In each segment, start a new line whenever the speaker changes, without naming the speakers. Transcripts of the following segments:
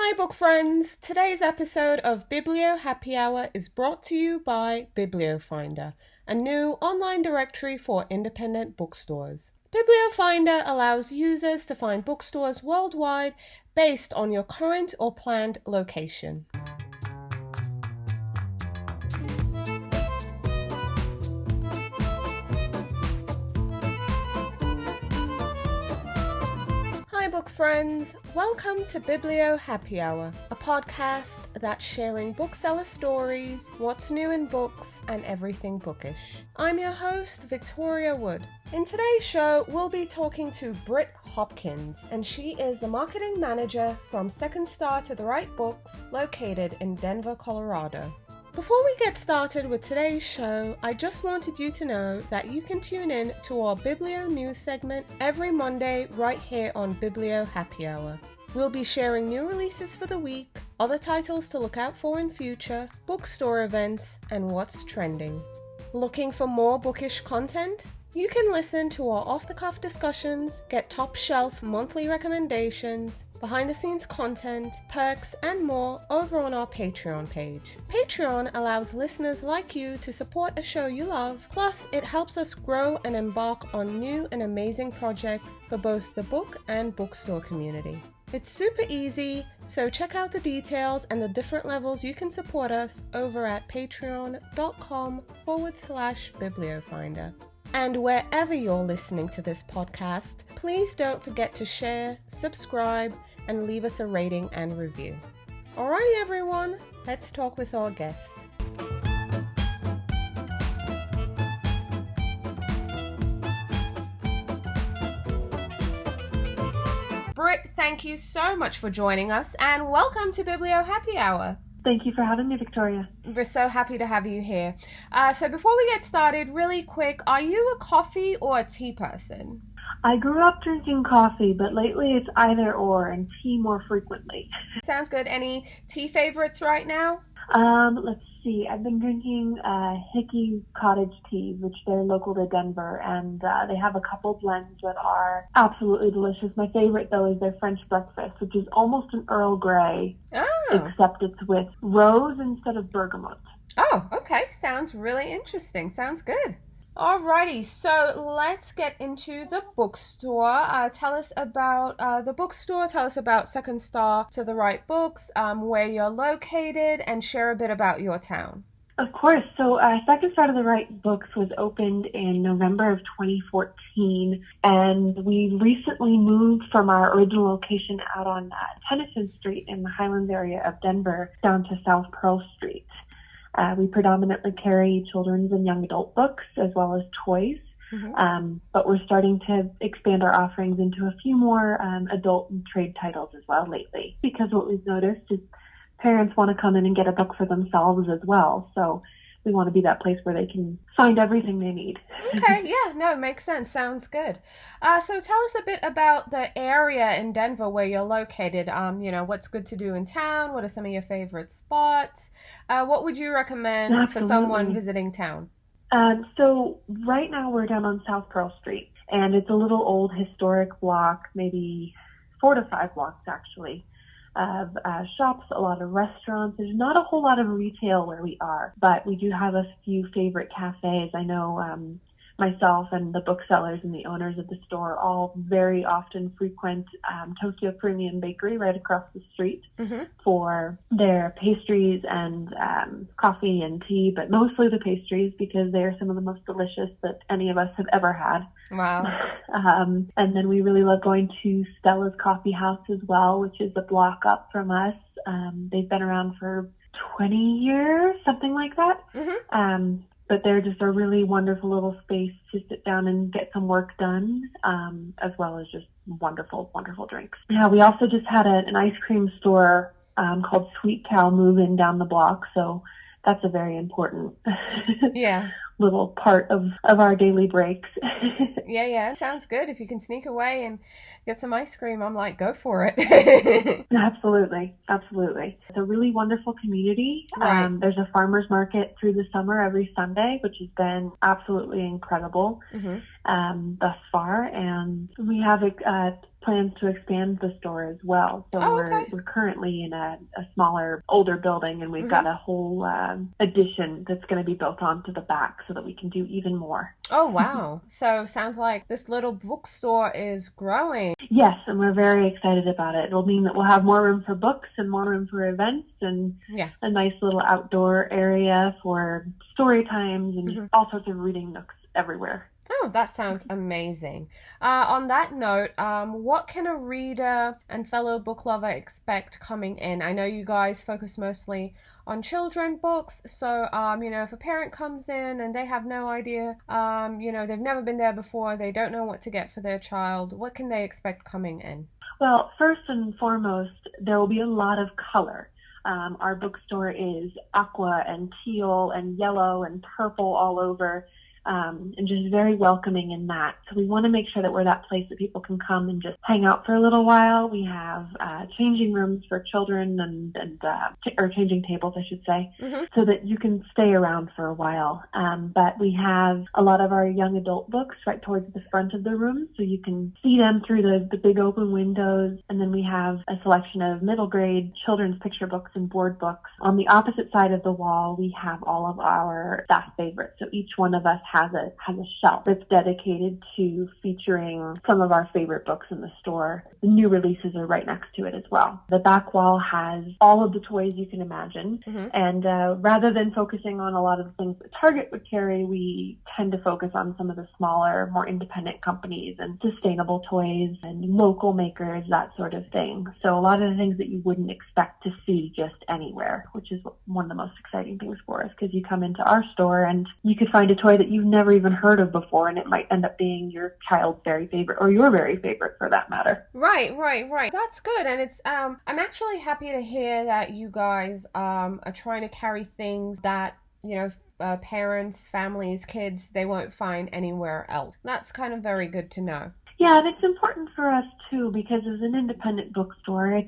Hi book friends! Today's episode of Biblio Happy Hour is brought to you by Biblio Finder, a new online directory for independent bookstores. Biblio Finder allows users to find bookstores worldwide based on your current or planned location. Hi book friends, welcome to Biblio Happy Hour, a podcast that's sharing bookseller stories, what's new in books, and everything bookish. I'm your host, Victoria Wood. In today's show, we'll be talking to Britt Hopkins, and she is the marketing manager from Second Star to the Right Books, located in Denver, Colorado. Before we get started with today's show, I just wanted you to know that you can tune in to our Biblio news segment every Monday right here on Biblio Happy Hour. We'll be sharing new releases for the week, other titles to look out for in future, bookstore events, and what's trending. Looking for more bookish content? You can listen to our off-the-cuff discussions, get top-shelf monthly recommendations, behind-the-scenes content, perks, and more over on our Patreon page. Patreon allows listeners like you to support a show you love, plus it helps us grow and embark on new and amazing projects for both the book and bookstore community. It's super easy, so check out the details and the different levels you can support us over at patreon.com/bibliofinder. And wherever you're listening to this podcast, please don't forget to share, subscribe, and leave us a rating and review. Alrighty everyone, let's talk with our guest. Britt, thank you so much for joining us, and welcome to Biblio Happy Hour.
Thank you for having me, Victoria.
We're so happy to have you here. So before we get started, really quick, are you a coffee or a tea person?
I grew up drinking coffee, but lately it's either or and tea more frequently.
Sounds good. Any tea favorites right now?
Let's see. I've been drinking Hickey Cottage Tea, which they're local to Denver, and they have a couple blends that are absolutely delicious. My favorite, though, is their French breakfast, which is almost an Earl Grey, except it's with rose instead of bergamot.
Oh, okay. Sounds really interesting. Sounds good. Alrighty, so let's get into the bookstore. Tell us about the bookstore. Tell us about Second Star to the Right Books, where you're located, and share a bit about your town.
Of course. So Second Star to the Right Books was opened in November of 2014, and we recently moved from our original location out on Tennyson Street in the Highlands area of Denver down to South Pearl Street. We predominantly carry children's and young adult books as well as toys, but we're starting to expand our offerings into a few more adult and trade titles as well lately, because what we've noticed is parents want to come in and get a book for themselves as well, so we want to be that place where they can find everything they need.
Okay, yeah, no, makes sense. Sounds good. So tell us a bit about the area in Denver where you're located. What's good to do in town? What are some of your favorite spots? What would you recommend for someone visiting town?
So right now we're down on South Pearl Street, and it's a little old historic block, maybe 4 to 5 blocks actually, of shops, a lot of restaurants. There's not a whole lot of retail where we are, but we do have a few favorite cafes. I know myself and the booksellers and the owners of the store all very often frequent Tokyo Premium Bakery right across the street for their pastries and coffee and tea, but mostly the pastries because they are some of the most delicious that any of us have ever had.
Wow.
And then we really love going to Stella's Coffee House as well, which is a block up from us. They've been around for 20 years, something like that. But they're just a really wonderful little space to sit down and get some work done, as well as just wonderful, wonderful drinks. Yeah, we also just had an ice cream store called Sweet Cow move in down the block, so that's a very important little part of our daily breaks.
Yeah, sounds good. If you can sneak away and get some ice cream, I'm like, go for it.
Absolutely. It's a really wonderful community.
Right.
There's a farmer's market through the summer every Sunday, which has been absolutely incredible thus far. And we have plans to expand the store as well. So we're currently in a smaller, older building, and we've got a whole addition that's going to be built onto the back so that we can do even more.
Oh, wow. So sounds like this little bookstore is growing.
Yes, and we're very excited about it. It'll mean that we'll have more room for books and more room for events and a nice little outdoor area for story times and all sorts of reading nooks everywhere.
Oh, that sounds amazing. On that note, what can a reader and fellow book lover expect coming in? I know you guys focus mostly on children books, so if a parent comes in and they have no idea, they've never been there before, they don't know what to get for their child, what can they expect coming in?
Well, first and foremost, there will be a lot of color. Our bookstore is aqua and teal and yellow and purple all over. And just very welcoming in that. So we want to make sure that we're that place that people can come and just hang out for a little while. We have changing rooms for children or changing tables, I should say, so that you can stay around for a while. But we have a lot of our young adult books right towards the front of the room, so you can see them through the big open windows. And then we have a selection of middle grade children's picture books and board books. On the opposite side of the wall, we have all of our staff favorites. So each one of us has a shelf that's dedicated to featuring some of our favorite books in the store. The new releases are right next to it as well. The back wall has all of the toys you can imagine. And rather than focusing on a lot of the things that Target would carry, we tend to focus on some of the smaller, more independent companies and sustainable toys and local makers, that sort of thing. So a lot of the things that you wouldn't expect to see just anywhere, which is one of the most exciting things for us, because you come into our store and you could find a toy that you've never even heard of before, and it might end up being your child's very favorite, or your very favorite for that matter.
Right. That's good. And it's I'm actually happy to hear that you guys are trying to carry things that parents, families, kids, they won't find anywhere else. That's kind of very good to know.
Yeah, and it's important for us too, because as an independent bookstore,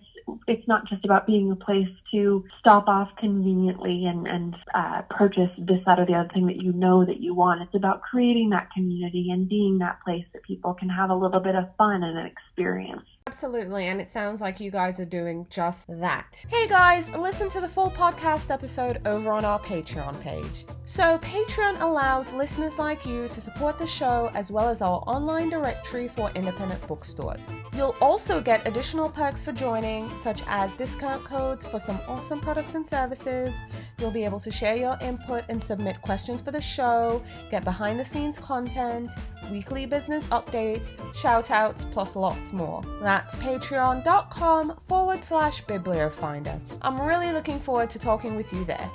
it's not just about being a place to stop off conveniently and purchase this, that, or the other thing that you know that you want. It's about creating that community and being that place that people can have a little bit of fun and an experience.
Absolutely, and it sounds like you guys are doing just that. Hey guys, listen to the full podcast episode over on our Patreon page. So Patreon allows listeners like you to support the show, as well as our online directory for independent bookstores. You'll also get additional perks for joining, such as discount codes for some awesome products and services. You'll be able to share your input and submit questions for the show, get behind the scenes content, weekly business updates, shout outs, plus lots more. That's patreon.com/bibliofinder. I'm really looking forward to talking with you there.